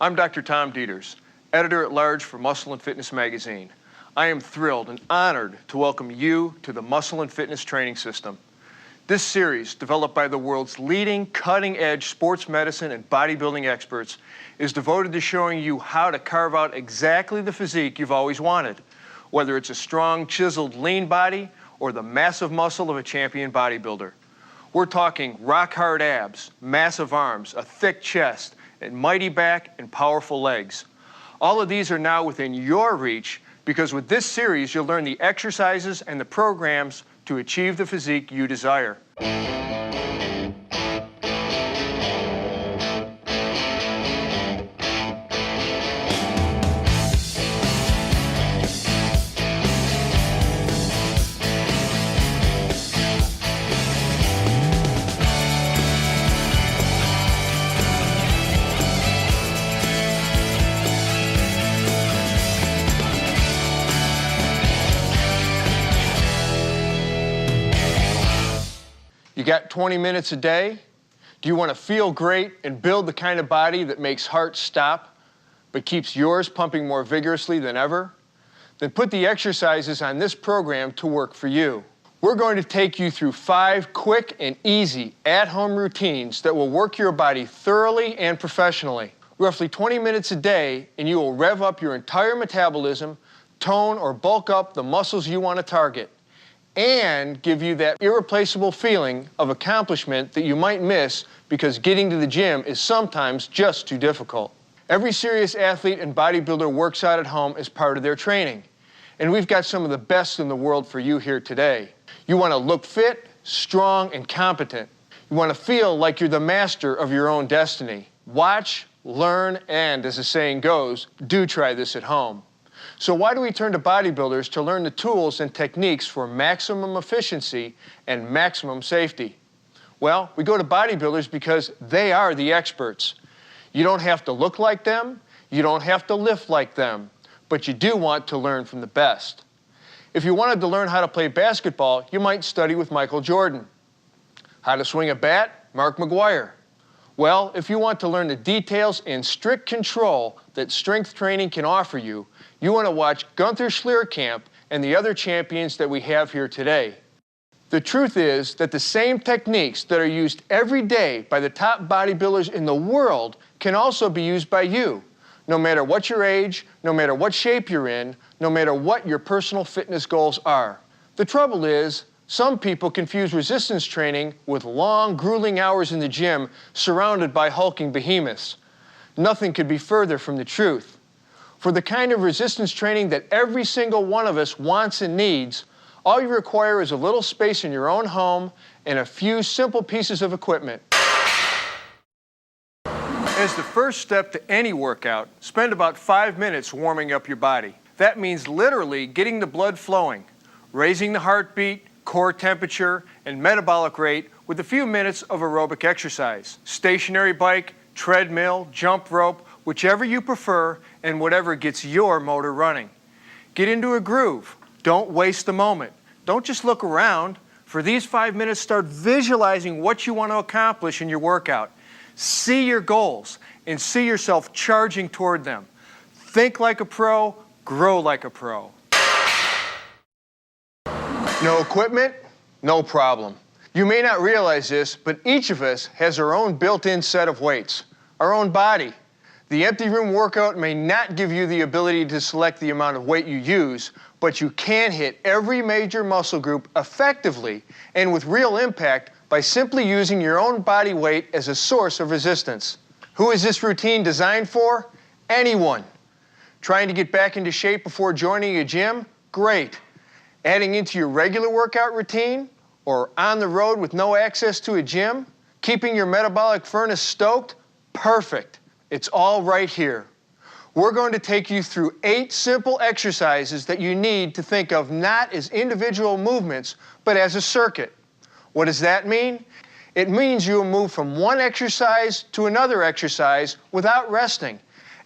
I'm Dr. Tom Dieters, editor-at-large for Muscle and Fitness magazine. I am thrilled and honored to welcome you to the Muscle and Fitness Training System. This series, developed by the world's leading cutting-edge sports medicine and bodybuilding experts, is devoted to showing you how to carve out exactly the physique you've always wanted, whether it's a strong, chiseled, lean body or the massive muscle of a champion bodybuilder. We're talking rock-hard abs, massive arms, a thick chest, and mighty back and powerful legs. All of these are now within your reach because with this series, you'll learn the exercises and the programs to achieve the physique you desire. You got 20 minutes a day? Do you want to feel great and build the kind of body that makes hearts stop, but keeps yours pumping more vigorously than ever? Then put the exercises on this program to work for you. We're going to take you through 5 quick and easy at-home routines that will work your body thoroughly and professionally. Roughly 20 minutes a day, and you will rev up your entire metabolism, tone or bulk up the muscles you want to target, and give you that irreplaceable feeling of accomplishment that you might miss because getting to the gym is sometimes just too difficult. Every serious athlete and bodybuilder works out at home as part of their training, and we've got some of the best in the world for you here today. You want to look fit, strong, and competent. You want to feel like you're the master of your own destiny. Watch, learn, and, as the saying goes, do try this at home. So why do we turn to bodybuilders to learn the tools and techniques for maximum efficiency and maximum safety? Well, we go to bodybuilders because they are the experts. You don't have to look like them, you don't have to lift like them, but you do want to learn from the best. If you wanted to learn how to play basketball, you might study with Michael Jordan. How to swing a bat? Mark McGwire. Well, if you want to learn the details and strict control that strength training can offer you, you want to watch Gunther Schlierkamp and the other champions that we have here today. The truth is that the same techniques that are used every day by the top bodybuilders in the world can also be used by you, no matter what your age, no matter what shape you're in, no matter what your personal fitness goals are. The trouble is, some people confuse resistance training with long, grueling hours in the gym surrounded by hulking behemoths. Nothing could be further from the truth. For the kind of resistance training that every single one of us wants and needs, all you require is a little space in your own home and a few simple pieces of equipment. As the first step to any workout, spend about 5 minutes warming up your body. That means literally getting the blood flowing, raising the heartbeat, core temperature, and metabolic rate with a few minutes of aerobic exercise. Stationary bike, treadmill, jump rope, whichever you prefer and whatever gets your motor running. Get into a groove. Don't waste the moment. Don't just look around. For these 5 minutes, start visualizing what you want to accomplish in your workout. See your goals and see yourself charging toward them. Think like a pro, grow like a pro. No equipment? No problem. You may not realize this, but each of us has our own built-in set of weights, our own body. The empty room workout may not give you the ability to select the amount of weight you use, but you can hit every major muscle group effectively and with real impact by simply using your own body weight as a source of resistance. Who is this routine designed for? Anyone. Trying to get back into shape before joining a gym? Great. Adding into your regular workout routine? Or on the road with no access to a gym? Keeping your metabolic furnace stoked? Perfect. It's all right here. We're going to take you through 8 simple exercises that you need to think of not as individual movements, but as a circuit. What does that mean? It means you will move from one exercise to another exercise without resting,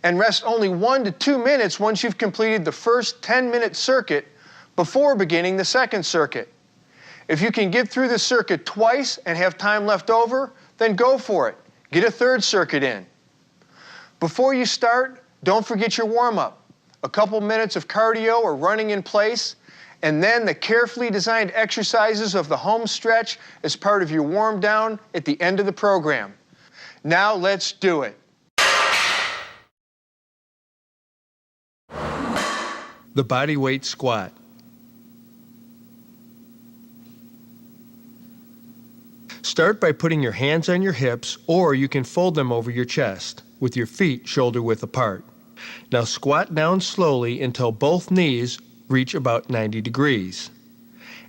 and rest only 1 to 2 minutes once you've completed the first 10-minute circuit before beginning the second circuit. If you can get through the circuit twice and have time left over, then go for it. Get a third circuit in. Before you start, don't forget your warm-up. A couple minutes of cardio or running in place, and then the carefully designed exercises of the home stretch as part of your warm down at the end of the program. Now let's do it. The body weight squat. Start by putting your hands on your hips, or you can fold them over your chest with your feet shoulder width apart. Now squat down slowly until both knees reach about 90 degrees.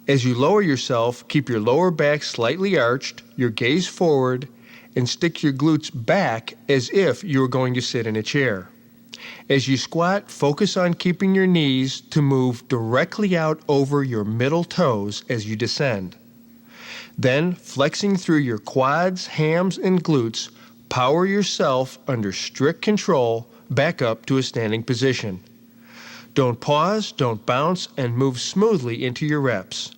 As you lower yourself, keep your lower back slightly arched, your gaze forward, and stick your glutes back as if you were going to sit in a chair. As you squat, focus on keeping your knees to move directly out over your middle toes as you descend. Then, flexing through your quads, hams, and glutes, power yourself under strict control back up to a standing position. Don't pause, don't bounce, and move smoothly into your reps.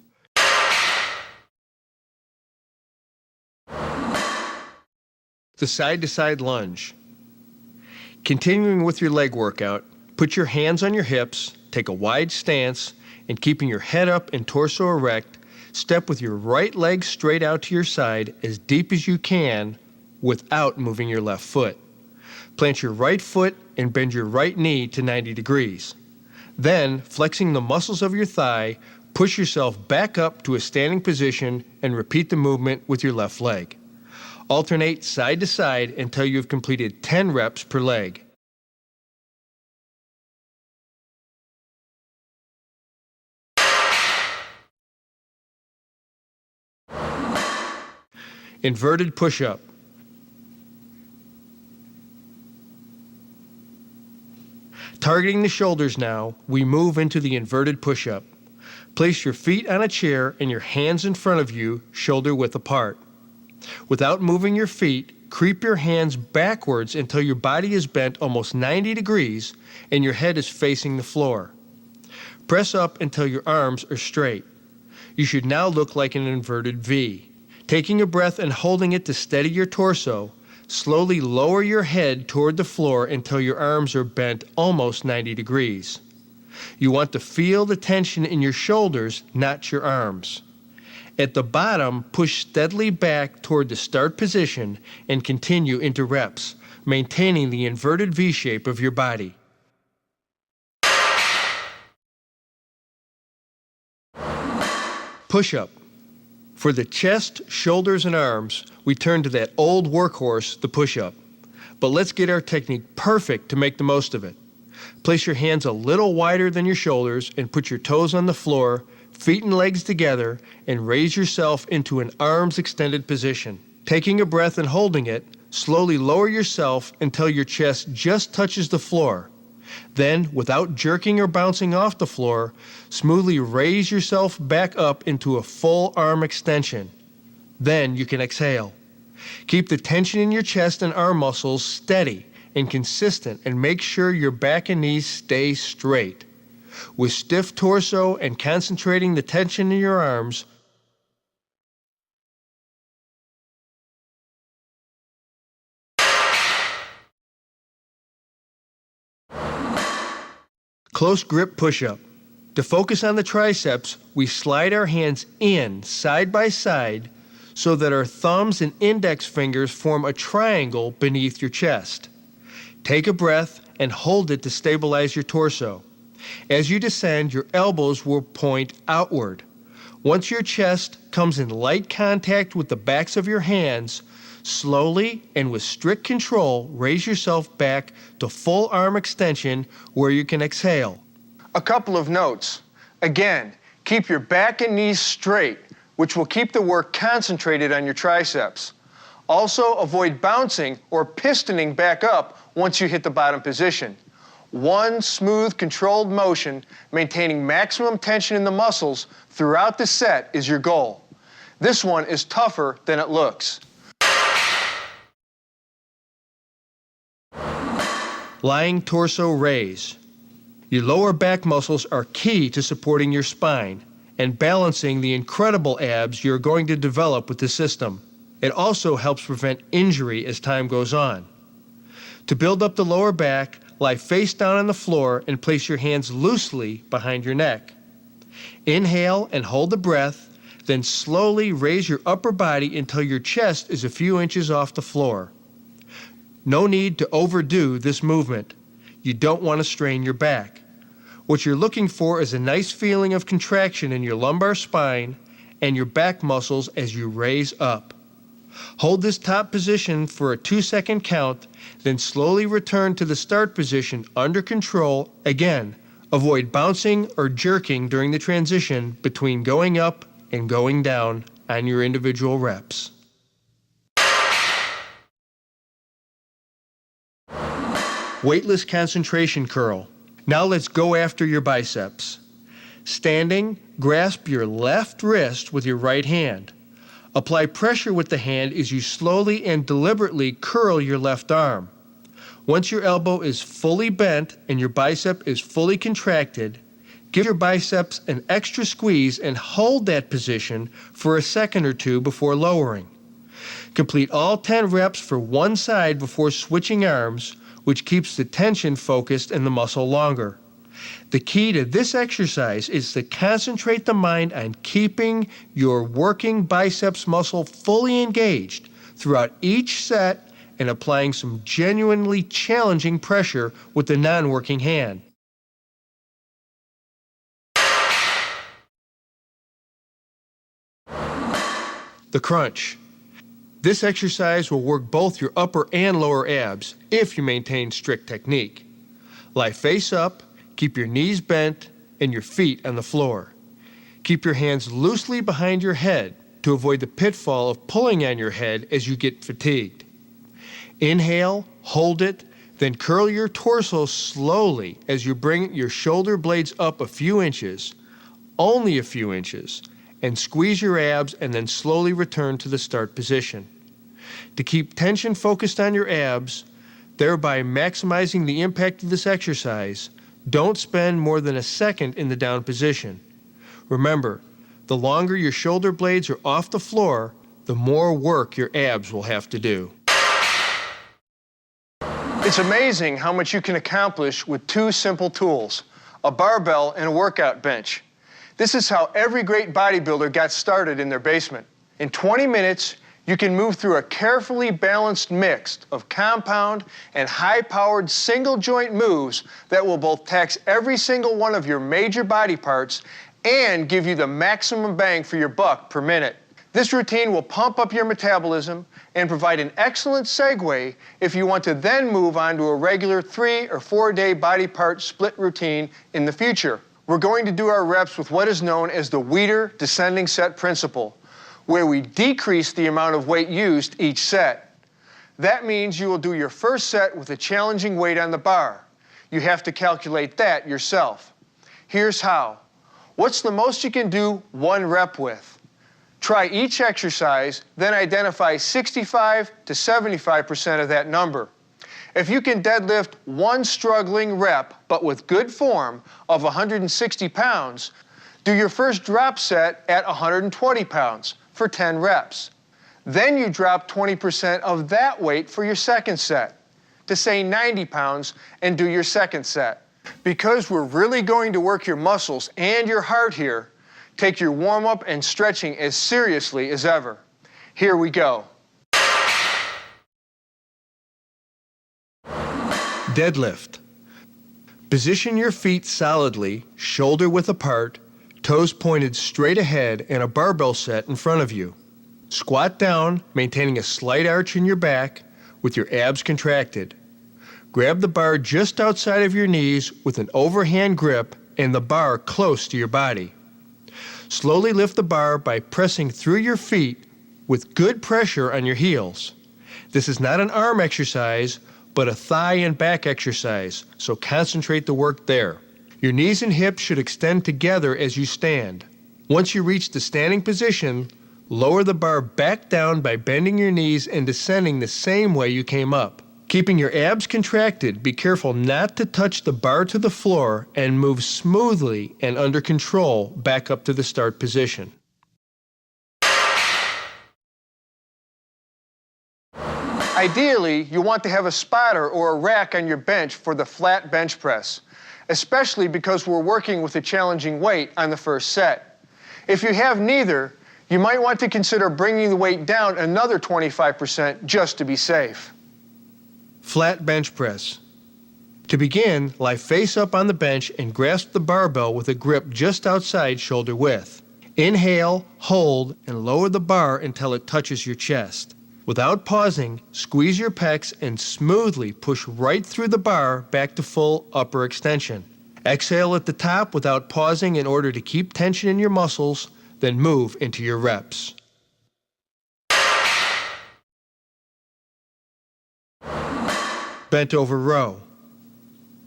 The side-to-side lunge. Continuing with your leg workout, put your hands on your hips, take a wide stance, and keeping your head up and torso erect, step with your right leg straight out to your side as deep as you can without moving your left foot. Plant your right foot and bend your right knee to 90 degrees. Then, flexing the muscles of your thigh, push yourself back up to a standing position and repeat the movement with your left leg. Alternate side to side until you've completed 10 reps per leg. Inverted push-up. Targeting the shoulders now, we move into the inverted push-up. Place your feet on a chair and your hands in front of you, shoulder width apart. Without moving your feet, creep your hands backwards until your body is bent almost 90 degrees and your head is facing the floor. Press up until your arms are straight. You should now look like an inverted V. Taking a breath and holding it to steady your torso, slowly lower your head toward the floor until your arms are bent almost 90 degrees. You want to feel the tension in your shoulders, not your arms. At the bottom, push steadily back toward the start position and continue into reps, maintaining the inverted V shape of your body. Push-up. For the chest, shoulders, and arms, we turn to that old workhorse, the push-up. But let's get our technique perfect to make the most of it. Place your hands a little wider than your shoulders and put your toes on the floor, feet and legs together, and raise yourself into an arms extended position. Taking a breath and holding it, slowly lower yourself until your chest just touches the floor. Then, without jerking or bouncing off the floor, smoothly raise yourself back up into a full arm extension. Then you can exhale. Keep the tension in your chest and arm muscles steady and consistent, and make sure your back and knees stay straight. With stiff torso and concentrating the tension in your arms, close grip push-up. To focus on the triceps, we slide our hands in side by side so that our thumbs and index fingers form a triangle beneath your chest. Take a breath and hold it to stabilize your torso. As you descend, your elbows will point outward. Once your chest comes in light contact with the backs of your hands, slowly and with strict control, raise yourself back to full arm extension where you can exhale. A couple of notes. Again, keep your back and knees straight, which will keep the work concentrated on your triceps. Also, avoid bouncing or pistoning back up once you hit the bottom position. One smooth, controlled motion, maintaining maximum tension in the muscles throughout the set is your goal. This one is tougher than it looks. Lying torso raise. Your lower back muscles are key to supporting your spine and balancing the incredible abs you're going to develop with the system. It also helps prevent injury as time goes on. To build up the lower back, lie face down on the floor and place your hands loosely behind your neck. Inhale and hold the breath, then slowly raise your upper body until your chest is a few inches off the floor. No need to overdo this movement. You don't want to strain your back. What you're looking for is a nice feeling of contraction in your lumbar spine and your back muscles as you raise up. Hold this top position for a 2-second count, then slowly return to the start position under control. Again, avoid bouncing or jerking during the transition between going up and going down on your individual reps. Weightless concentration curl. Now let's go after your biceps. Standing, grasp your left wrist with your right hand. Apply pressure with the hand as you slowly and deliberately curl your left arm. Once your elbow is fully bent and your bicep is fully contracted, give your biceps an extra squeeze and hold that position for a second or two before lowering. Complete all 10 reps for one side before switching arms, which keeps the tension focused in the muscle longer. The key to this exercise is to concentrate the mind on keeping your working biceps muscle fully engaged throughout each set and applying some genuinely challenging pressure with the non-working hand. The crunch. This exercise will work both your upper and lower abs if you maintain strict technique. Lie face up, keep your knees bent and your feet on the floor. Keep your hands loosely behind your head to avoid the pitfall of pulling on your head as you get fatigued. Inhale, hold it, then curl your torso slowly as you bring your shoulder blades up a few inches, only a few inches, and squeeze your abs and then slowly return to the start position. To keep tension focused on your abs, thereby maximizing the impact of this exercise, don't spend more than a second in the down position. Remember, the longer your shoulder blades are off the floor, the more work your abs will have to do. It's amazing how much you can accomplish with 2 simple tools, a barbell and a workout bench. This is how every great bodybuilder got started in their basement. In 20 minutes, you can move through a carefully balanced mix of compound and high-powered single-joint moves that will both tax every single one of your major body parts and give you the maximum bang for your buck per minute. This routine will pump up your metabolism and provide an excellent segue if you want to then move on to a regular 3 or 4 day body part split routine in the future. We're going to do our reps with what is known as the Weider descending set principle, where we decrease the amount of weight used each set. That means you will do your first set with a challenging weight on the bar. You have to calculate that yourself. Here's how. What's the most you can do 1 rep with? Try each exercise, then identify 65 to 75% of that number. If you can deadlift 1 struggling rep, but with good form, of 160 pounds, do your first drop set at 120 pounds for 10 reps. Then you drop 20% of that weight for your second set, to say 90 pounds, and do your second set. Because we're really going to work your muscles and your heart here, take your warm-up and stretching as seriously as ever. Here we go. Deadlift. Position your feet solidly, shoulder width apart, toes pointed straight ahead, and a barbell set in front of you. Squat down, maintaining a slight arch in your back with your abs contracted. Grab the bar just outside of your knees with an overhand grip and the bar close to your body. Slowly lift the bar by pressing through your feet with good pressure on your heels. This is not an arm exercise, but a thigh and back exercise, so concentrate the work there. Your knees and hips should extend together as you stand. Once you reach the standing position, lower the bar back down by bending your knees and descending the same way you came up. Keeping your abs contracted, be careful not to touch the bar to the floor and move smoothly and under control back up to the start position. Ideally, you want to have a spotter or a rack on your bench for the flat bench press, especially because we're working with a challenging weight on the first set. If you have neither, you might want to consider bringing the weight down another 25% just to be safe. Flat bench press. To begin, lie face up on the bench and grasp the barbell with a grip just outside shoulder width. Inhale, hold, and lower the bar until it touches your chest. Without pausing, squeeze your pecs and smoothly push right through the bar back to full upper extension. Exhale at the top without pausing in order to keep tension in your muscles, then move into your reps. Bent over row.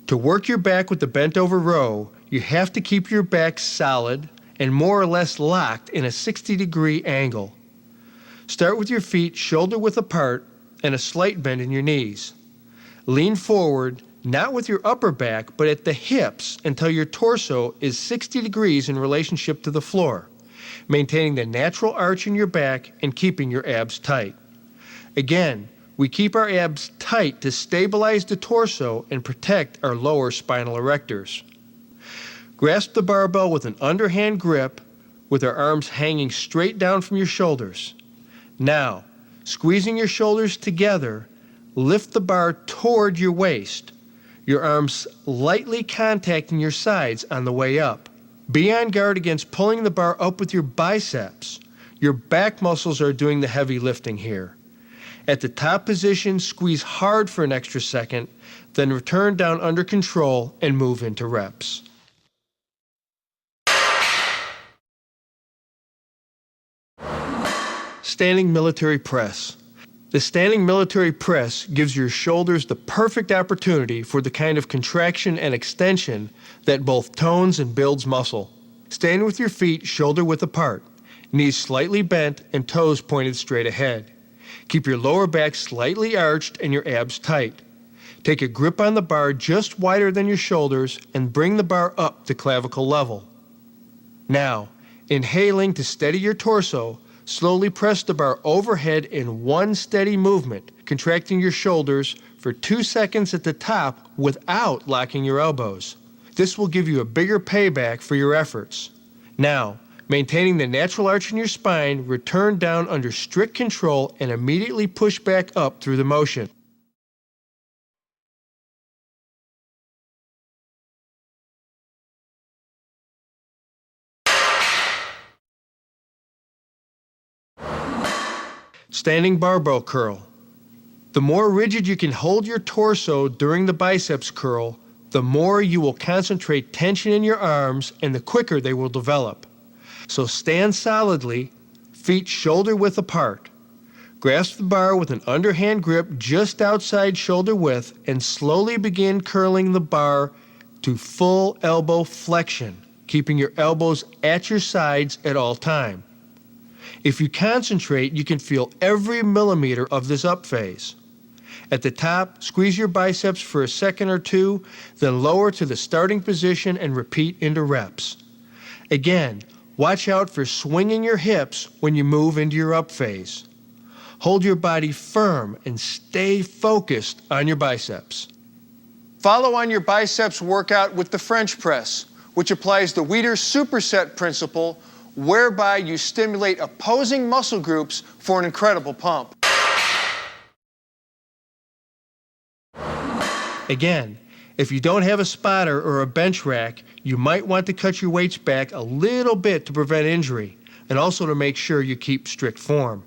To work your back with the bent over row, you have to keep your back solid and more or less locked in a 60-degree angle. Start with your feet shoulder width apart and a slight bend in your knees. Lean forward, not with your upper back, but at the hips until your torso is 60 degrees in relationship to the floor, maintaining the natural arch in your back and keeping your abs tight. Again, we keep our abs tight to stabilize the torso and protect our lower spinal erectors. Grasp the barbell with an underhand grip with our arms hanging straight down from your shoulders. Now, squeezing your shoulders together, lift the bar toward your waist, your arms lightly contacting your sides on the way up. Be on guard against pulling the bar up with your biceps. Your back muscles are doing the heavy lifting here. At the top position, squeeze hard for an extra second, then return down under control and move into reps. Standing military press. The standing military press gives your shoulders the perfect opportunity for the kind of contraction and extension that both tones and builds muscle. Stand with your feet shoulder width apart, knees slightly bent and toes pointed straight ahead. Keep your lower back slightly arched and your abs tight. Take a grip on the bar just wider than your shoulders and bring the bar up to clavicle level. Now, inhaling to steady your torso, slowly press the bar overhead in one steady movement, contracting your shoulders for 2 seconds at the top without locking your elbows. This will give you a bigger payback for your efforts. Now, maintaining the natural arch in your spine, return down under strict control and immediately push back up through the motion. Standing barbell curl. The more rigid you can hold your torso during the biceps curl, the more you will concentrate tension in your arms and the quicker they will develop. So stand solidly, feet shoulder width apart. Grasp the bar with an underhand grip just outside shoulder width and slowly begin curling the bar to full elbow flexion, keeping your elbows at your sides at all time. If you concentrate, you can feel every millimeter of this up phase. At the top, squeeze your biceps for a second or two, then lower to the starting position and repeat into reps. Again, watch out for swinging your hips when you move into your up phase. Hold your body firm and stay focused on your biceps. Follow on your biceps workout with the French press, which applies the Weider's superset principle, whereby you stimulate opposing muscle groups for an incredible pump. Again, if you don't have a spotter or a bench rack, you might want to cut your weights back a little bit to prevent injury, and also to make sure you keep strict form.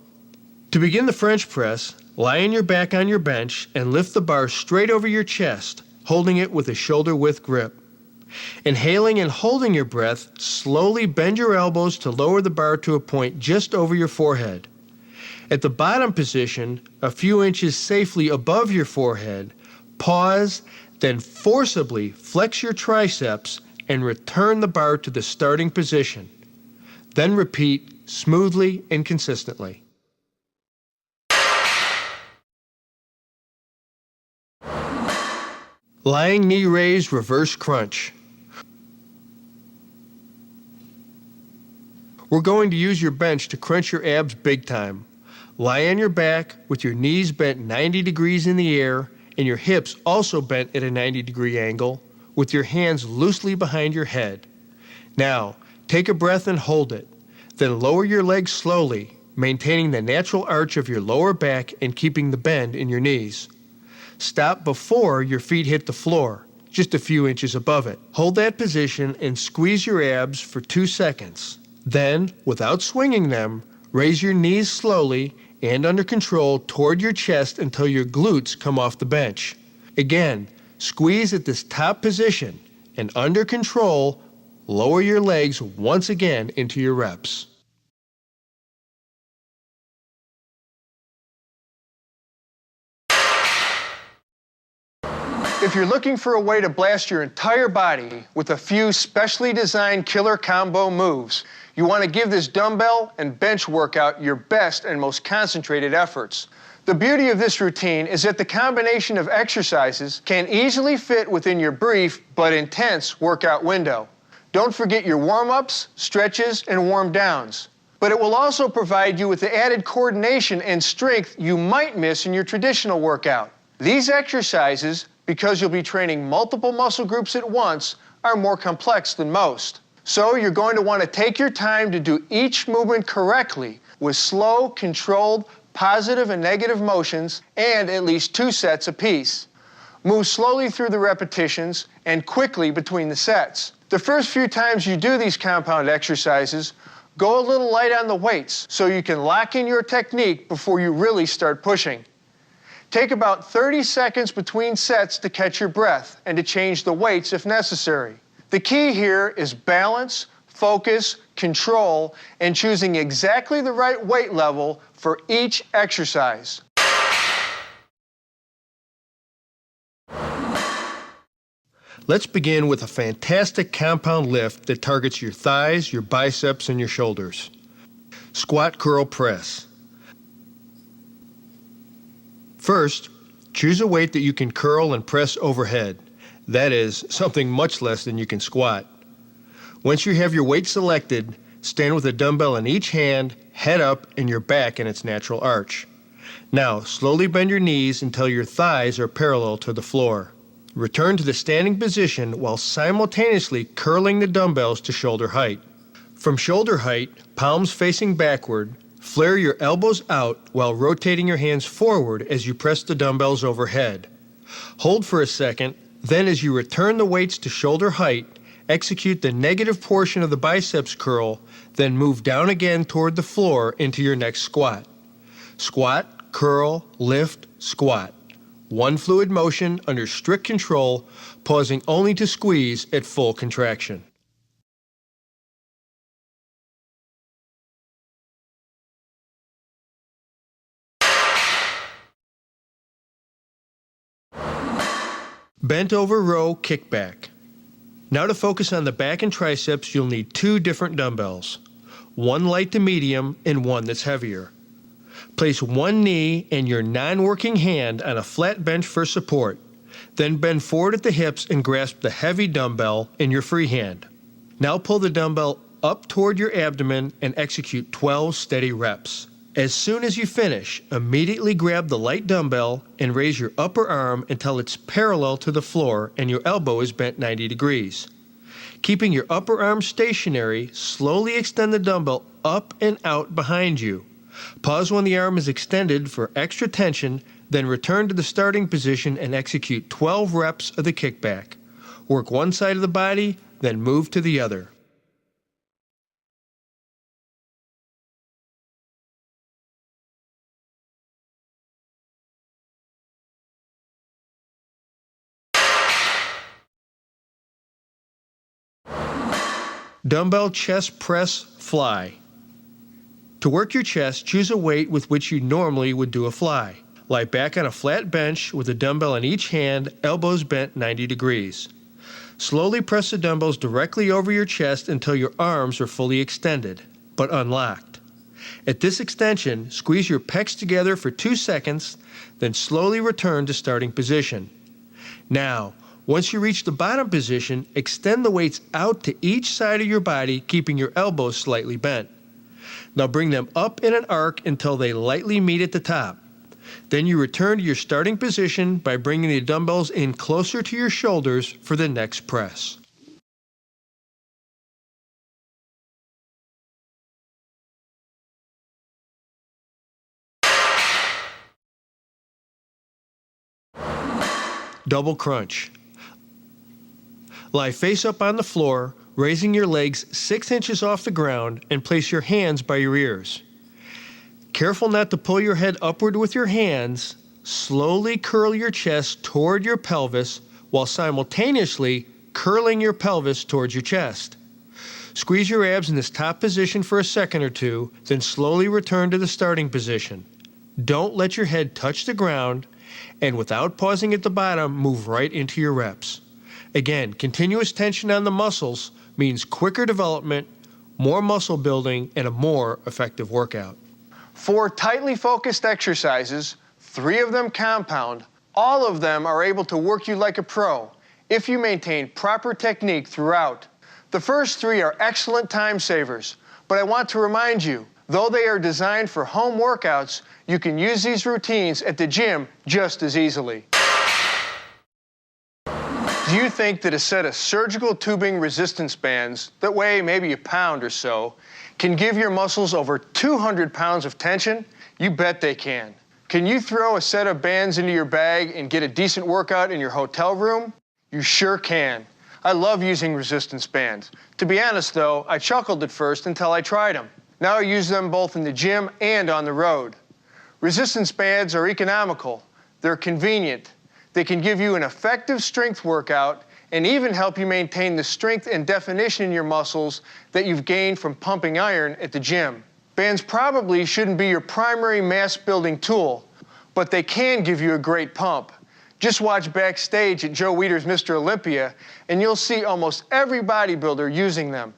To begin the French press, lie on your back on your bench and lift the bar straight over your chest, holding it with a shoulder width grip. Inhaling and holding your breath, slowly bend your elbows to lower the bar to a point just over your forehead. At the bottom position, a few inches safely above your forehead, pause, then forcibly flex your triceps and return the bar to the starting position. Then repeat smoothly and consistently. Lying knee raise reverse crunch. We're going to use your bench to crunch your abs big time. lie on your back with your knees bent 90 degrees in the air and your hips also bent at a 90-degree angle with your hands loosely behind your head. Now, take a breath and hold it. Then lower your legs slowly, maintaining the natural arch of your lower back and keeping the bend in your knees. Stop before your feet hit the floor, just a few inches above it. Hold that position and squeeze your abs for 2 seconds. Then, without swinging them, raise your knees slowly and under control toward your chest until your glutes come off the bench. Again, squeeze at this top position and under control, lower your legs once again into your reps. If you're looking for a way to blast your entire body with a few specially designed killer combo moves, you want to give this dumbbell and bench workout your best and most concentrated efforts. The beauty of this routine is that the combination of exercises can easily fit within your brief but intense workout window. Don't forget your warm-ups, stretches, and warm-downs. But it will also provide you with the added coordination and strength you might miss in your traditional workout. These exercises, because you'll be training multiple muscle groups at once, are more complex than most. So you're going to want to take your time to do each movement correctly with slow, controlled, positive and negative motions and at least 2 sets apiece. Move slowly through the repetitions and quickly between the sets. The first few times you do these compound exercises, go a little light on the weights so you can lock in your technique before you really start pushing. Take about 30 seconds between sets to catch your breath and to change the weights if necessary. The key here is balance, focus, control, and choosing exactly the right weight level for each exercise. Let's begin with a fantastic compound lift that targets your thighs, your biceps, and your shoulders. Squat curl press. First, choose a weight that you can curl and press overhead. That is, something much less than you can squat. Once you have your weight selected, stand with a dumbbell in each hand, head up, and your back in its natural arch. Now, slowly bend your knees until your thighs are parallel to the floor. Return to the standing position while simultaneously curling the dumbbells to shoulder height. From shoulder height, palms facing backward, flare your elbows out while rotating your hands forward as you press the dumbbells overhead. Hold for a second, then as you return the weights to shoulder height, execute the negative portion of the biceps curl, then move down again toward the floor into your next squat. Squat, curl, lift, squat. One fluid motion under strict control, pausing only to squeeze at full contraction. Bent over row kickback. Now to focus on the back and triceps, you'll need 2 different dumbbells. One light to medium and one that's heavier. Place one knee and your non-working hand on a flat bench for support. Then bend forward at the hips and grasp the heavy dumbbell in your free hand. Now pull the dumbbell up toward your abdomen and execute 12 steady reps. As soon as you finish, immediately grab the light dumbbell and raise your upper arm until it's parallel to the floor and your elbow is bent 90 degrees. Keeping your upper arm stationary, slowly extend the dumbbell up and out behind you. Pause when the arm is extended for extra tension, then return to the starting position and execute 12 reps of the kickback. Work one side of the body, then move to the other. Dumbbell chest press fly. To work your chest, choose a weight with which you normally would do a fly. Lie back on a flat bench with a dumbbell in each hand, elbows bent 90 degrees. Slowly press the dumbbells directly over your chest until your arms are fully extended, but unlocked. At this extension, squeeze your pecs together for 2 seconds, then slowly return to starting position. Now, once you reach the bottom position, extend the weights out to each side of your body, keeping your elbows slightly bent. Now bring them up in an arc until they lightly meet at the top. Then you return to your starting position by bringing the dumbbells in closer to your shoulders for the next press. Double crunch. Lie face up on the floor, raising your legs 6 inches off the ground, and place your hands by your ears. Careful not to pull your head upward with your hands. Slowly curl your chest toward your pelvis while simultaneously curling your pelvis towards your chest. Squeeze your abs in this top position for a second or two, then slowly return to the starting position. Don't let your head touch the ground, and without pausing at the bottom, move right into your reps. Again, continuous tension on the muscles means quicker development, more muscle building, and a more effective workout. 4 tightly focused exercises, 3 of them compound. All of them are able to work you like a pro if you maintain proper technique throughout. The first 3 are excellent time savers, but I want to remind you, though they are designed for home workouts, you can use these routines at the gym just as easily. Do you think that a set of surgical tubing resistance bands that weigh maybe a pound or so can give your muscles over 200 pounds of tension? You bet they can. Can you throw a set of bands into your bag and get a decent workout in your hotel room? You sure can. I love using resistance bands. To be honest though, I chuckled at first until I tried them. Now I use them both in the gym and on the road. Resistance bands are economical. They're convenient. They can give you an effective strength workout and even help you maintain the strength and definition in your muscles that you've gained from pumping iron at the gym. Bands probably shouldn't be your primary mass building tool, but they can give you a great pump. Just watch backstage at Joe Weider's Mr. Olympia and you'll see almost every bodybuilder using them.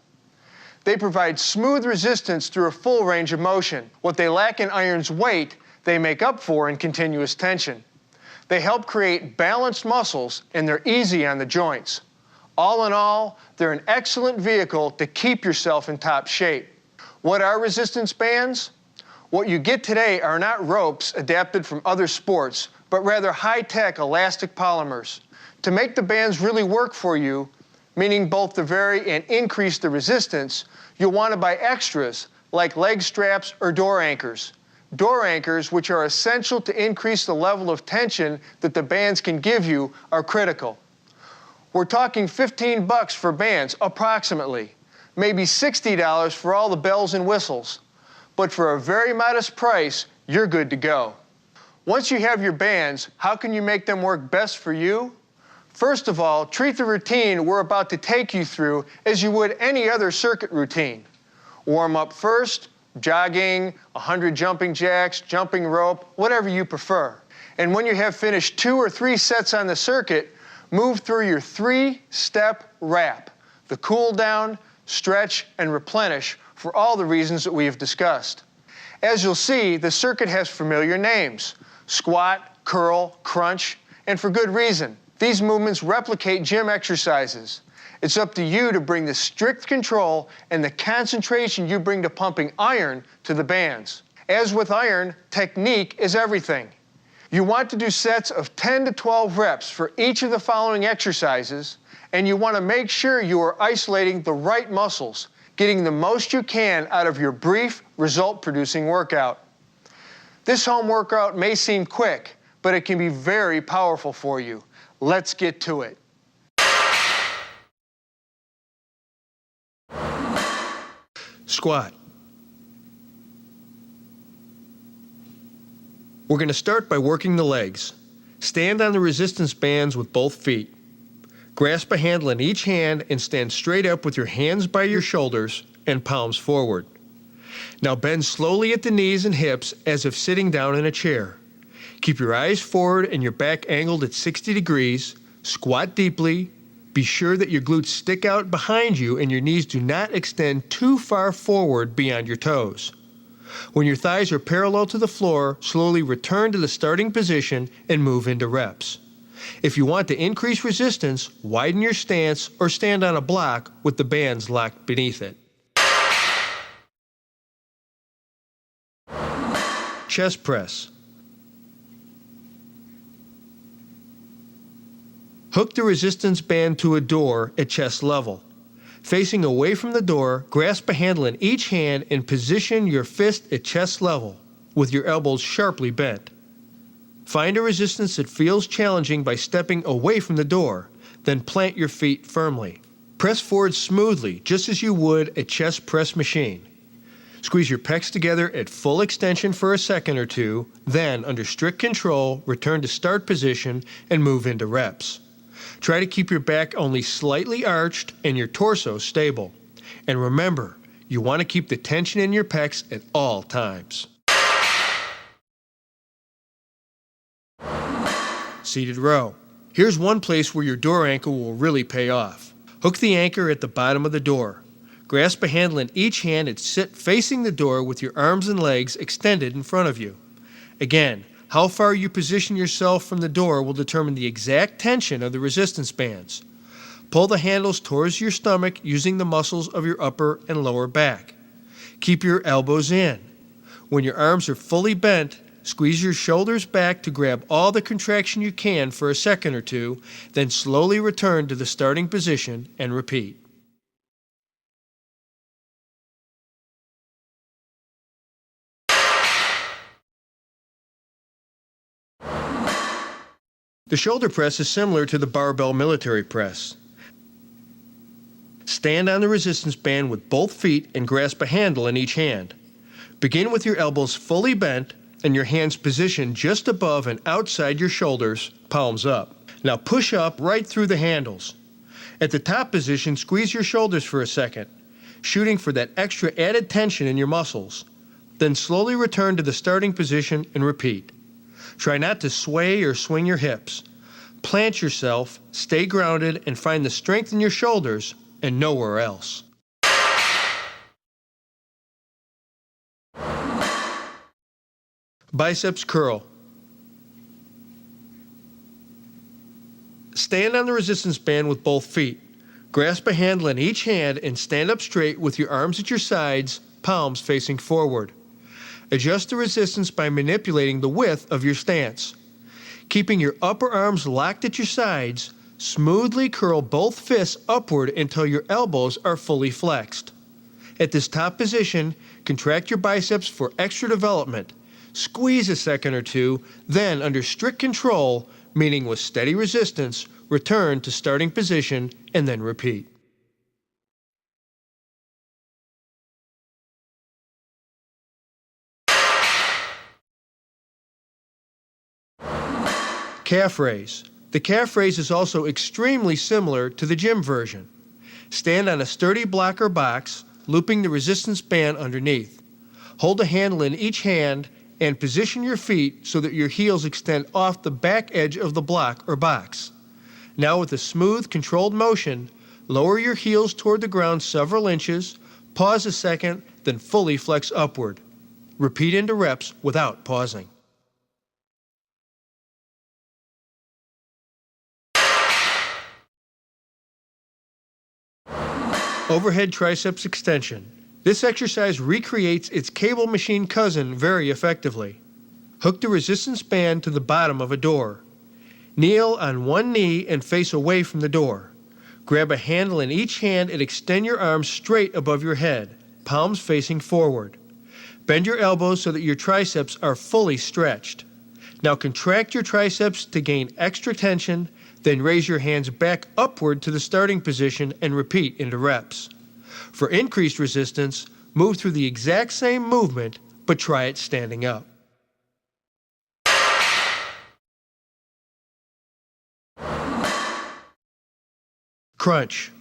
They provide smooth resistance through a full range of motion. What they lack in iron's weight, they make up for in continuous tension. They help create balanced muscles and they're easy on the joints. All in all, they're an excellent vehicle to keep yourself in top shape. What are resistance bands? What you get today are not ropes adapted from other sports, but rather high-tech elastic polymers. To make the bands really work for you, meaning both to vary and increase the resistance, you'll want to buy extras like leg straps or door anchors. Door anchors, which are essential to increase the level of tension that the bands can give you, are critical. We're talking $15 for bands, approximately. Maybe $60 for all the bells and whistles. But for a very modest price, you're good to go. Once you have your bands, how can you make them work best for you? First of all, treat the routine we're about to take you through as you would any other circuit routine. Warm up first, jogging, 100 jumping jacks, jumping rope, whatever you prefer. And when you have finished 2 or 3 sets on the circuit, move through your 3-step wrap, the cool down, stretch, and replenish for all the reasons that we have discussed. As you'll see, the circuit has familiar names: squat, curl, crunch, and for good reason. These movements replicate gym exercises. It's up to you to bring the strict control and the concentration you bring to pumping iron to the bands. As with iron, technique is everything. You want to do sets of 10 to 12 reps for each of the following exercises, and you want to make sure you are isolating the right muscles, getting the most you can out of your brief, result-producing workout. This home workout may seem quick, but it can be very powerful for you. Let's get to it. Squat. We're going to start by working the legs. Stand on the resistance bands with both feet. Grasp a handle in each hand and stand straight up with your hands by your shoulders and palms forward. Now bend slowly at the knees and hips as if sitting down in a chair. Keep your eyes forward and your back angled at 60 degrees. Squat deeply. Be sure that your glutes stick out behind you and your knees do not extend too far forward beyond your toes. When your thighs are parallel to the floor, slowly return to the starting position and move into reps. If you want to increase resistance, widen your stance or stand on a block with the bands locked beneath it. chest press. Hook the resistance band to a door at chest level. Facing away from the door, grasp a handle in each hand and position your fist at chest level with your elbows sharply bent. Find a resistance that feels challenging by stepping away from the door, then plant your feet firmly. Press forward smoothly, just as you would a chest press machine. Squeeze your pecs together at full extension for a second or two, then, under strict control, return to start position and move into reps. Try to keep your back only slightly arched and your torso stable. And remember, you want to keep the tension in your pecs at all times. Seated row. Here's one place where your door anchor will really pay off. Hook the anchor at the bottom of the door. Grasp a handle in each hand and sit facing the door with your arms and legs extended in front of you. Again, how far you position yourself from the door will determine the exact tension of the resistance bands. Pull the handles towards your stomach using the muscles of your upper and lower back. Keep your elbows in. When your arms are fully bent, squeeze your shoulders back to grab all the contraction you can for a second or two, then slowly return to the starting position and repeat. The shoulder press is similar to the barbell military press. Stand on the resistance band with both feet and grasp a handle in each hand. Begin with your elbows fully bent and your hands positioned just above and outside your shoulders, palms up. Now push up right through the handles. At the top position, squeeze your shoulders for a second, shooting for that extra added tension in your muscles. Then slowly return to the starting position and repeat. Try not to sway or swing your hips. Plant yourself, stay grounded, and find the strength in your shoulders and nowhere else. Biceps curl. Stand on the resistance band with both feet. Grasp a handle in each hand and stand up straight with your arms at your sides, palms facing forward. Adjust the resistance by manipulating the width of your stance. Keeping your upper arms locked at your sides, smoothly curl both fists upward until your elbows are fully flexed. At this top position, contract your biceps for extra development. Squeeze a second or two, then under strict control, meaning with steady resistance, return to starting position and then repeat. Calf raise. The calf raise is also extremely similar to the gym version. Stand on a sturdy block or box, looping the resistance band underneath. Hold a handle in each hand and position your feet so that your heels extend off the back edge of the block or box. Now with a smooth, controlled motion, lower your heels toward the ground several inches, pause a second, then fully flex upward. Repeat into reps without pausing. Overhead triceps extension. This exercise recreates its cable machine cousin very effectively. Hook the resistance band to the bottom of a door. Kneel on one knee and face away from the door. Grab a handle in each hand and extend your arms straight above your head, palms facing forward. Bend your elbows so that your triceps are fully stretched. Now contract your triceps to gain extra tension, then raise your hands back upward to the starting position and repeat into reps. For increased resistance, move through the exact same movement, but try it standing up. Crunch.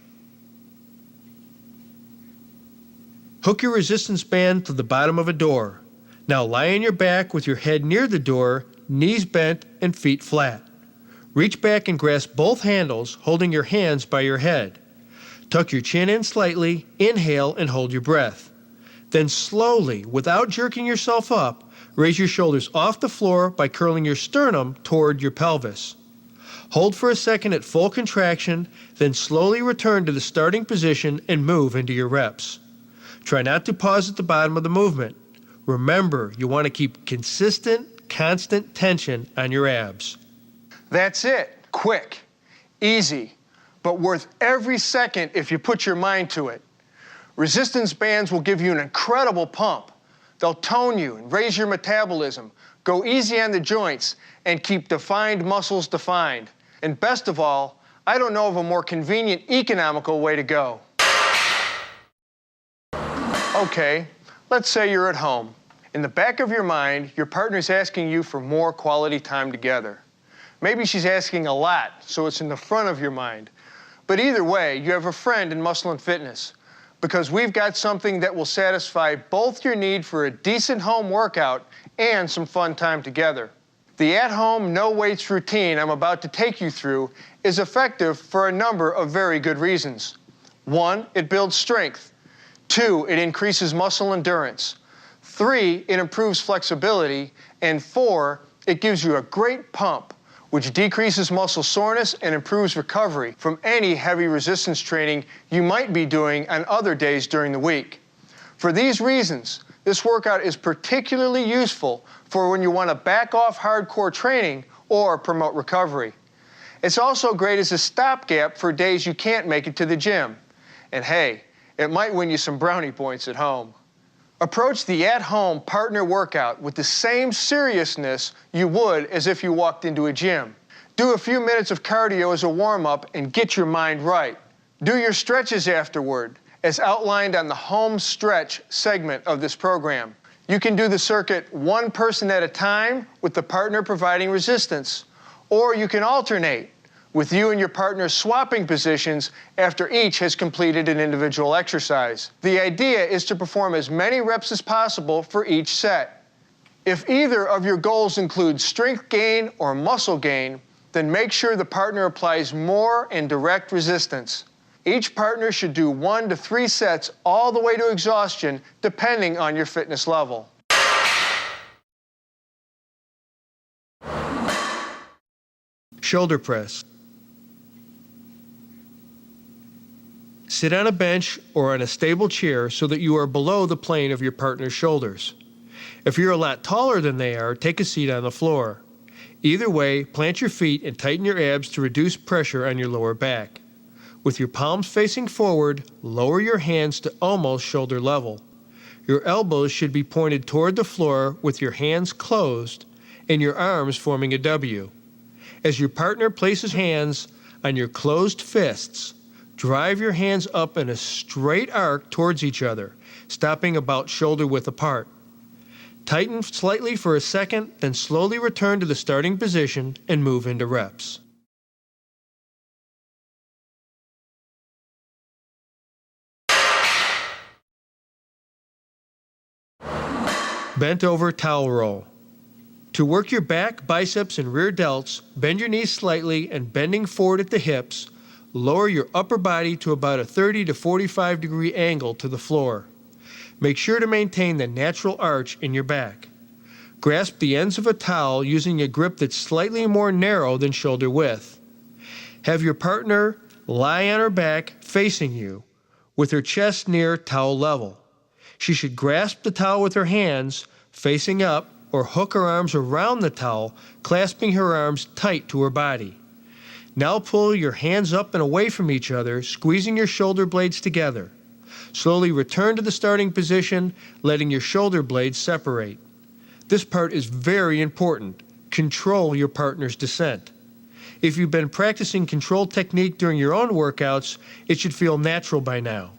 Hook your resistance band to the bottom of a door. Now lie on your back with your head near the door, knees bent and feet flat. Reach back and grasp both handles, holding your hands by your head. Tuck your chin in slightly, inhale and hold your breath. Then slowly, without jerking yourself up, raise your shoulders off the floor by curling your sternum toward your pelvis. Hold for a second at full contraction, then slowly return to the starting position and move into your reps. Try not to pause at the bottom of the movement. Remember, you want to keep consistent, constant tension on your abs. That's it. Quick, easy, but worth every second if you put your mind to it. Resistance bands will give you an incredible pump. They'll tone you and raise your metabolism, go easy on the joints, and keep defined muscles defined. And best of all, I don't know of a more convenient, economical way to go. Okay, let's say you're at home. In the back of your mind, your partner's asking you for more quality time together. Maybe she's asking a lot, so it's in the front of your mind. But either way, you have a friend in Muscle and Fitness, because we've got something that will satisfy both your need for a decent home workout and some fun time together. The at-home, no-weights routine I'm about to take you through is effective for a number of very good reasons. 1, it builds strength. 2, it increases muscle endurance. 3, it improves flexibility. And 4, it gives you a great pump, which decreases muscle soreness and improves recovery from any heavy resistance training you might be doing on other days during the week. For these reasons, this workout is particularly useful for when you want to back off hardcore training or promote recovery. It's also great as a stopgap for days you can't make it to the gym. And hey, it might win you some brownie points at home. Approach the at-home partner workout with the same seriousness you would as if you walked into a gym. Do a few minutes of cardio as a warm-up and get your mind right. Do your stretches afterward, as outlined on the home stretch segment of this program. You can do the circuit one person at a time with the partner providing resistance, or you can alternate, with you and your partner swapping positions after each has completed an individual exercise. The idea is to perform as many reps as possible for each set. If either of your goals include strength gain or muscle gain, then make sure the partner applies more and direct resistance. Each partner should do 1 to 3 sets all the way to exhaustion, depending on your fitness level. Shoulder press. Sit on a bench or on a stable chair so that you are below the plane of your partner's shoulders. If you're a lot taller than they are, take a seat on the floor. Either way, plant your feet and tighten your abs to reduce pressure on your lower back. With your palms facing forward, lower your hands to almost shoulder level. Your elbows should be pointed toward the floor with your hands closed and your arms forming a W. As your partner places hands on your closed fists, drive your hands up in a straight arc towards each other, stopping about shoulder width apart. Tighten slightly for a second, then slowly return to the starting position and move into reps. Bent over towel roll. To work your back, biceps, and rear delts, bend your knees slightly and bending forward at the hips, lower your upper body to about a 30 to 45 degree angle to the floor. Make sure to maintain the natural arch in your back. Grasp the ends of a towel using a grip that's slightly more narrow than shoulder width. Have your partner lie on her back facing you, with her chest near towel level. She should grasp the towel with her hands, facing up, or hook her arms around the towel, clasping her arms tight to her body. Now pull your hands up and away from each other, squeezing your shoulder blades together. Slowly return to the starting position, letting your shoulder blades separate. This part is very important. Control your partner's descent. If you've been practicing control technique during your own workouts, it should feel natural by now.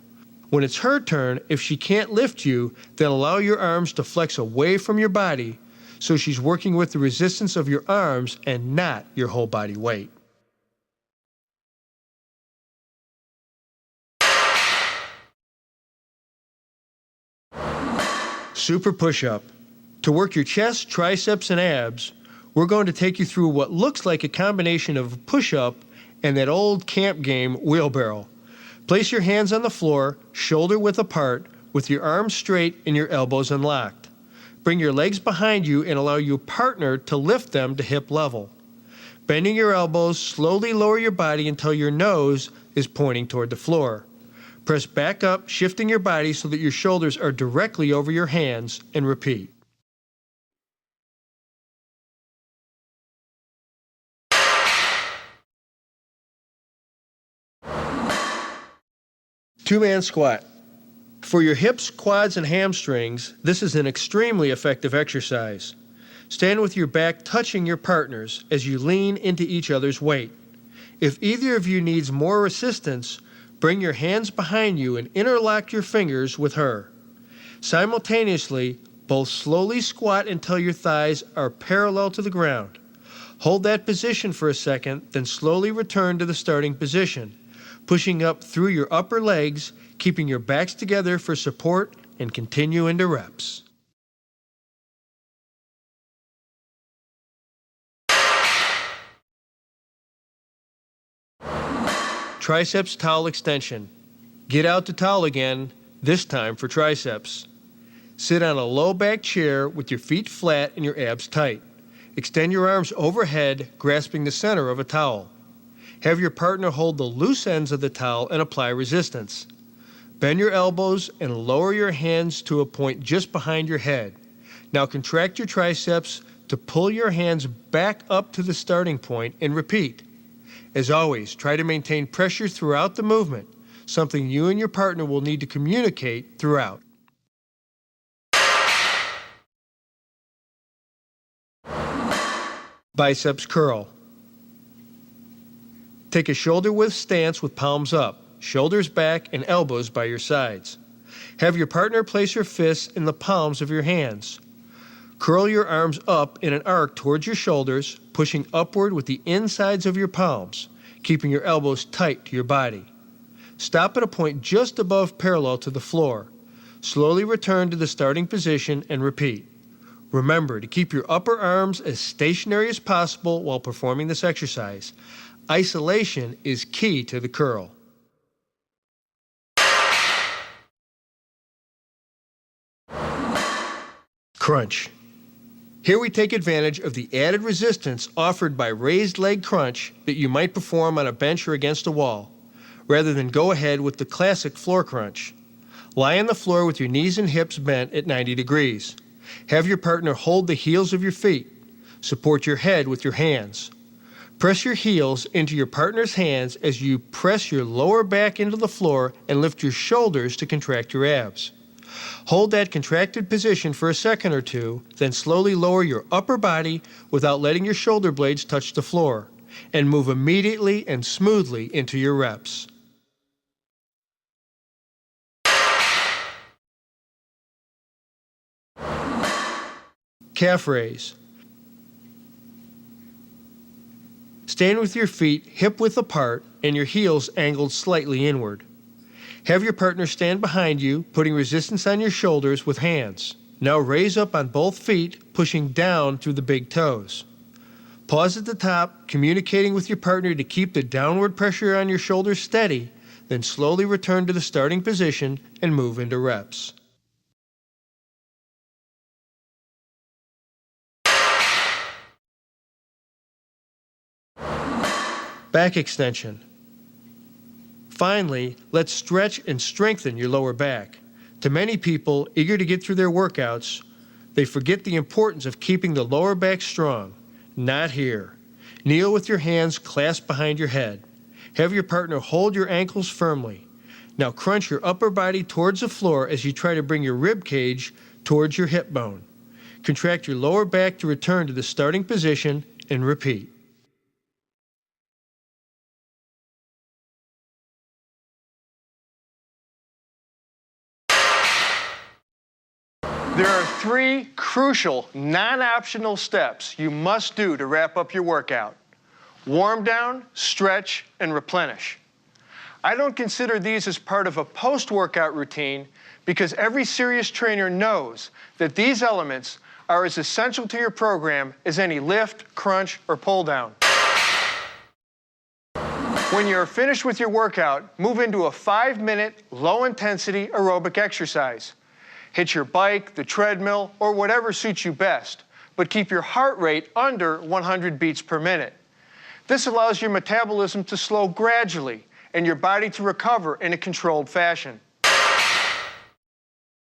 When it's her turn, if she can't lift you, then allow your arms to flex away from your body so she's working with the resistance of your arms and not your whole body weight. Super push-up. To work your chest, triceps, and abs, we're going to take you through what looks like a combination of push-up and that old camp game, wheelbarrow. Place your hands on the floor, shoulder width apart, with your arms straight and your elbows unlocked. Bring your legs behind you and allow your partner to lift them to hip level. Bending your elbows, slowly lower your body until your nose is pointing toward the floor. Press back up, shifting your body so that your shoulders are directly over your hands, and repeat. Two-man squat. For your hips, quads, and hamstrings, this is an extremely effective exercise. Stand with your back touching your partner's as you lean into each other's weight. If either of you needs more assistance, bring your hands behind you and interlock your fingers with her. Simultaneously, both slowly squat until your thighs are parallel to the ground. Hold that position for a second, then slowly return to the starting position, pushing up through your upper legs, keeping your backs together for support, and continue into reps. Triceps towel extension. Get out the towel again, this time for triceps. Sit on a low back chair with your feet flat and your abs tight. Extend your arms overhead, grasping the center of a towel. Have your partner hold the loose ends of the towel and apply resistance. Bend your elbows and lower your hands to a point just behind your head. Now contract your triceps to pull your hands back up to the starting point and repeat. As always, try to maintain pressure throughout the movement, something you and your partner will need to communicate throughout. Biceps curl. Take a shoulder-width stance with palms up, shoulders back, and elbows by your sides. Have your partner place your fists in the palms of your hands. Curl your arms up in an arc towards your shoulders, pushing upward with the insides of your palms, keeping your elbows tight to your body. Stop at a point just above parallel to the floor. Slowly return to the starting position and repeat. Remember to keep your upper arms as stationary as possible while performing this exercise. Isolation is key to the curl. Crunch. Here we take advantage of the added resistance offered by raised leg crunch that you might perform on a bench or against a wall, rather than go ahead with the classic floor crunch. Lie on the floor with your knees and hips bent at 90 degrees. Have your partner hold the heels of your feet. Support your head with your hands. Press your heels into your partner's hands as you press your lower back into the floor and lift your shoulders to contract your abs. Hold that contracted position for a second or two, then slowly lower your upper body without letting your shoulder blades touch the floor, and move immediately and smoothly into your reps. Calf raise. Stand with your feet hip-width apart and your heels angled slightly inward. Have your partner stand behind you, putting resistance on your shoulders with hands. Now raise up on both feet, pushing down through the big toes. Pause at the top, communicating with your partner to keep the downward pressure on your shoulders steady, then slowly return to the starting position and move into reps. Back extension. Finally, let's stretch and strengthen your lower back. To many people eager to get through their workouts, they forget the importance of keeping the lower back strong. Not here. Kneel with your hands clasped behind your head. Have your partner hold your ankles firmly. Now crunch your upper body towards the floor as you try to bring your rib cage towards your hip bone. Contract your lower back to return to the starting position and repeat. There are 3 crucial, non-optional steps you must do to wrap up your workout. Warm down, stretch, and replenish. I don't consider these as part of a post-workout routine because every serious trainer knows that these elements are as essential to your program as any lift, crunch, or pull down. When you're finished with your workout, move into a 5-minute, low-intensity aerobic exercise. Hit your bike, the treadmill, or whatever suits you best, but keep your heart rate under 100 beats per minute. This allows your metabolism to slow gradually and your body to recover in a controlled fashion.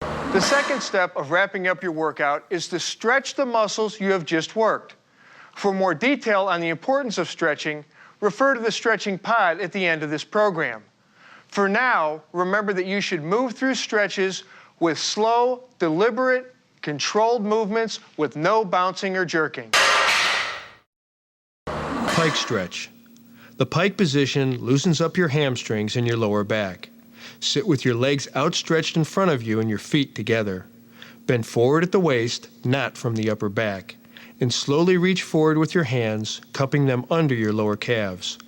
The second step of wrapping up your workout is to stretch the muscles you have just worked. For more detail on the importance of stretching, refer to the stretching pod at the end of this program. For now, remember that you should move through stretches with slow, deliberate, controlled movements with no bouncing or jerking. Pike stretch. The pike position loosens up your hamstrings and your lower back. Sit with your legs outstretched in front of you and your feet together. Bend forward at the waist, not from the upper back, and slowly reach forward with your hands, cupping them under your lower calves.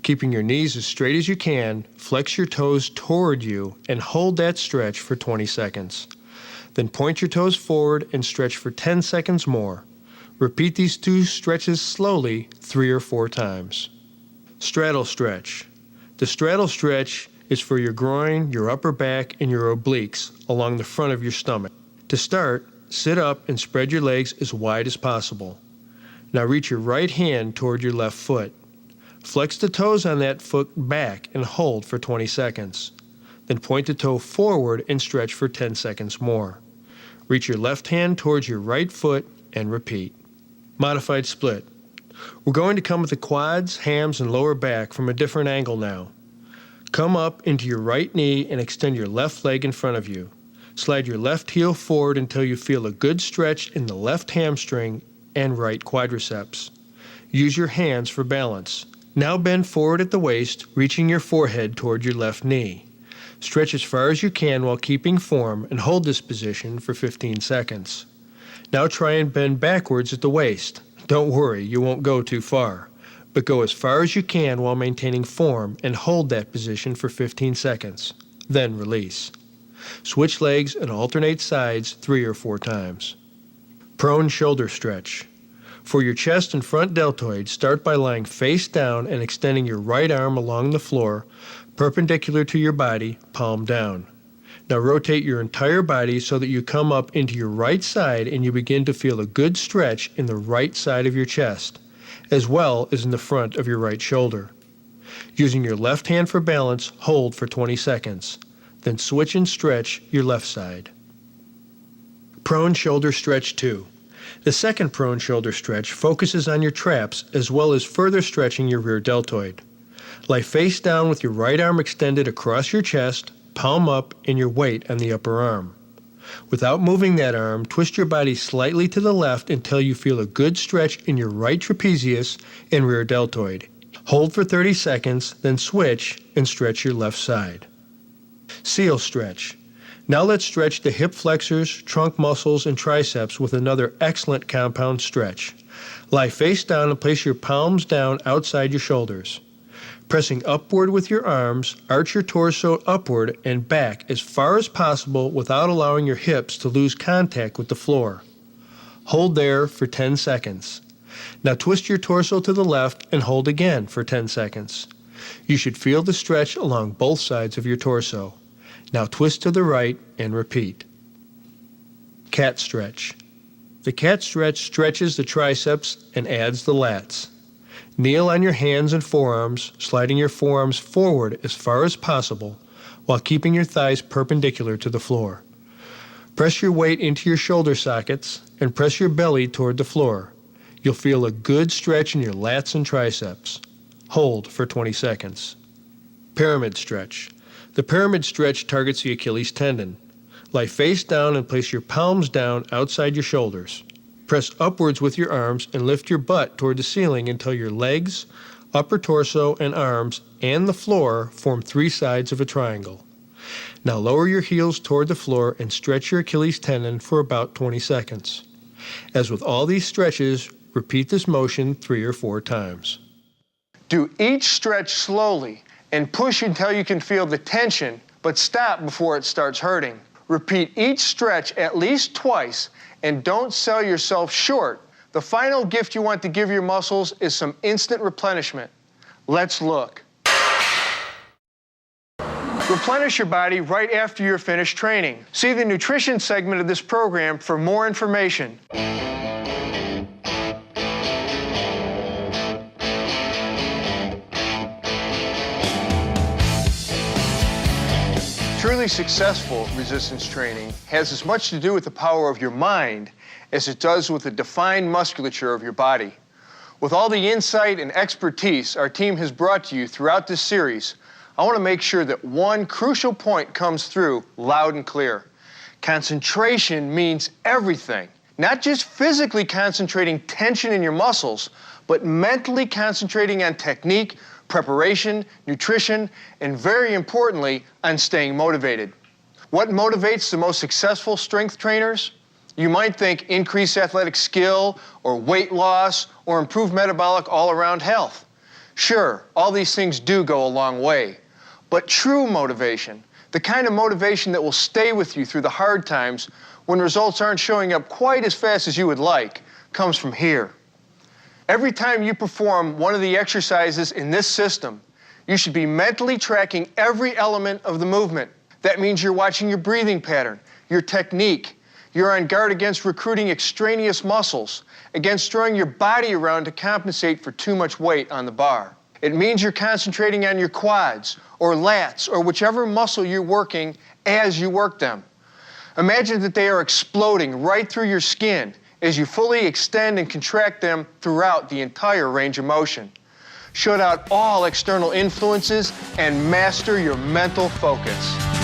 Keeping your knees as straight as you can, flex your toes toward you and hold that stretch for 20 seconds. Then point your toes forward and stretch for 10 seconds more. Repeat these 2 stretches slowly 3 or 4 times. Straddle stretch. The straddle stretch is for your groin, your upper back, and your obliques along the front of your stomach. To start, sit up and spread your legs as wide as possible. Now reach your right hand toward your left foot. Flex the toes on that foot back and hold for 20 seconds. Then point the toe forward and stretch for 10 seconds more. Reach your left hand towards your right foot and repeat. Modified split. We're going to come with the quads, hams, and lower back from a different angle now. Come up into your right knee and extend your left leg in front of you. Slide your left heel forward until you feel a good stretch in the left hamstring and right quadriceps. Use your hands for balance. Now bend forward at the waist, reaching your forehead toward your left knee. Stretch as far as you can while keeping form and hold this position for 15 seconds. Now try and bend backwards at the waist. Don't worry, you won't go too far, but go as far as you can while maintaining form and hold that position for 15 seconds. Then release. Switch legs and alternate sides 3 or 4 times. Prone shoulder stretch. For your chest and front deltoid, start by lying face down and extending your right arm along the floor, perpendicular to your body, palm down. Now rotate your entire body so that you come up into your right side and you begin to feel a good stretch in the right side of your chest, as well as in the front of your right shoulder. Using your left hand for balance, hold for 20 seconds. Then switch and stretch your left side. Prone shoulder stretch 2. The second prone shoulder stretch focuses on your traps as well as further stretching your rear deltoid. Lie face down with your right arm extended across your chest, palm up, and your weight on the upper arm. Without moving that arm, twist your body slightly to the left until you feel a good stretch in your right trapezius and rear deltoid. Hold for 30 seconds, then switch and stretch your left side. Seal stretch. Now let's stretch the hip flexors, trunk muscles, and triceps with another excellent compound stretch. Lie face down and place your palms down outside your shoulders. Pressing upward with your arms, arch your torso upward and back as far as possible without allowing your hips to lose contact with the floor. Hold there for 10 seconds. Now twist your torso to the left and hold again for 10 seconds. You should feel the stretch along both sides of your torso. Now twist to the right and repeat. Cat stretch. The cat stretch stretches the triceps and adds the lats. Kneel on your hands and forearms, sliding your forearms forward as far as possible while keeping your thighs perpendicular to the floor. Press your weight into your shoulder sockets and press your belly toward the floor. You'll feel a good stretch in your lats and triceps. Hold for 20 seconds. Pyramid stretch. The pyramid stretch targets the Achilles tendon. Lie face down and place your palms down outside your shoulders. Press upwards with your arms and lift your butt toward the ceiling until your legs, upper torso, and arms and the floor form 3 sides of a triangle. Now lower your heels toward the floor and stretch your Achilles tendon for about 20 seconds. As with all these stretches, repeat this motion 3 or 4 times. Do each stretch slowly and push until you can feel the tension, but stop before it starts hurting. Repeat each stretch at least twice and don't sell yourself short. The final gift you want to give your muscles is some instant replenishment. Let's look. Replenish your body right after you're finished training. See the nutrition segment of this program for more information. Truly successful resistance training has as much to do with the power of your mind as it does with the defined musculature of your body. With all the insight and expertise our team has brought to you throughout this series, I want to make sure that one crucial point comes through loud and clear. Concentration means everything. Not just physically concentrating tension in your muscles, but mentally concentrating on technique, preparation, nutrition, and very importantly, on staying motivated. What motivates the most successful strength trainers? You might think increased athletic skill, or weight loss, or improved metabolic all-around health. Sure, all these things do go a long way. But true motivation, the kind of motivation that will stay with you through the hard times when results aren't showing up quite as fast as you would like, comes from here. Every time you perform one of the exercises in this system, you should be mentally tracking every element of the movement. That means you're watching your breathing pattern, your technique. You're on guard against recruiting extraneous muscles, against throwing your body around to compensate for too much weight on the bar. It means you're concentrating on your quads or lats or whichever muscle you're working as you work them. Imagine that they are exploding right through your skin as you fully extend and contract them throughout the entire range of motion. Shut out all external influences and master your mental focus.